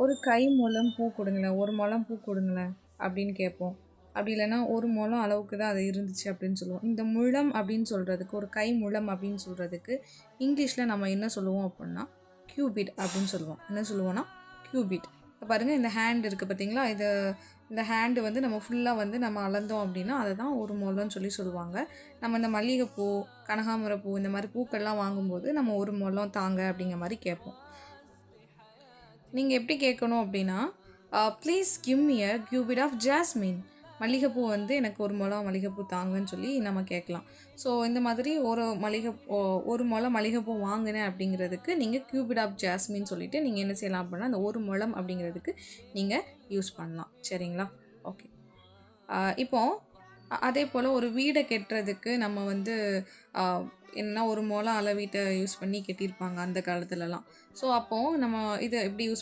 ஒரு கை முழம் பூ கொடுங்களேன், ஒரு முழம் பூ கொடுங்களேன் அப்படின்னு கேட்போம். அப்படி இல்லைன்னா ஒரு முழம் அளவுக்கு தான் அது இருந்துச்சு அப்படின்னு சொல்லுவோம். இந்த முழம் அப்படின்னு சொல்கிறதுக்கு, ஒரு கை முழம் அப்படின்னு சொல்கிறதுக்கு இங்கிலீஷில் நம்ம என்ன சொல்லுவோம் அப்படின்னா கியூபிட் அப்படின்னு சொல்லுவோம். என்ன சொல்லுவோம்னா கியூபிட். இப்போ பாருங்கள், இந்த ஹேண்ட் இருக்குது பார்த்தீங்களா, இந்த ஹேண்டு வந்து நம்ம ஃபுல்லாக வந்து நம்ம அளந்தோம் அப்படின்னா அதை தான் ஒரு முழம்னு சொல்லுவாங்க. நம்ம இந்த மல்லிகைப்பூ, கனகாமரப்பூ இந்த மாதிரி பூக்கள்லாம் வாங்கும்போது நம்ம ஒரு முழம் தாங்க அப்படிங்கிற மாதிரி கேட்போம். நீங்கள் எப்படி கேட்கணும் அப்படின்னா, please give me a cubit of jasmine. மல்லிகைப்பூ வந்து எனக்கு ஒரு முழம் மல்லிகைப்பூ தாங்கன்னு சொல்லி நம்ம கேட்கலாம். ஸோ இந்த மாதிரி ஒரு முழம் மல்லிகைப்பூ வாங்கினேன் அப்படிங்கிறதுக்கு நீங்கள் கியூபிட் ஆஃப் ஜாஸ்மின் சொல்லிவிட்டு நீங்கள் என்ன செய்யலாம் அப்படின்னா அந்த ஒரு முழம் அப்படிங்கிறதுக்கு நீங்கள் யூஸ் பண்ணலாம். சரிங்களா? ஓகே. இப்போது அதே போல் ஒரு வீடை கட்டுறதுக்கு நம்ம வந்து என்ன ஒரு முழம் அளவீட்டை யூஸ் பண்ணி கட்டியிருப்பாங்க அந்த காலத்துலலாம். ஸோ அப்போது நம்ம இதை எப்படி யூஸ்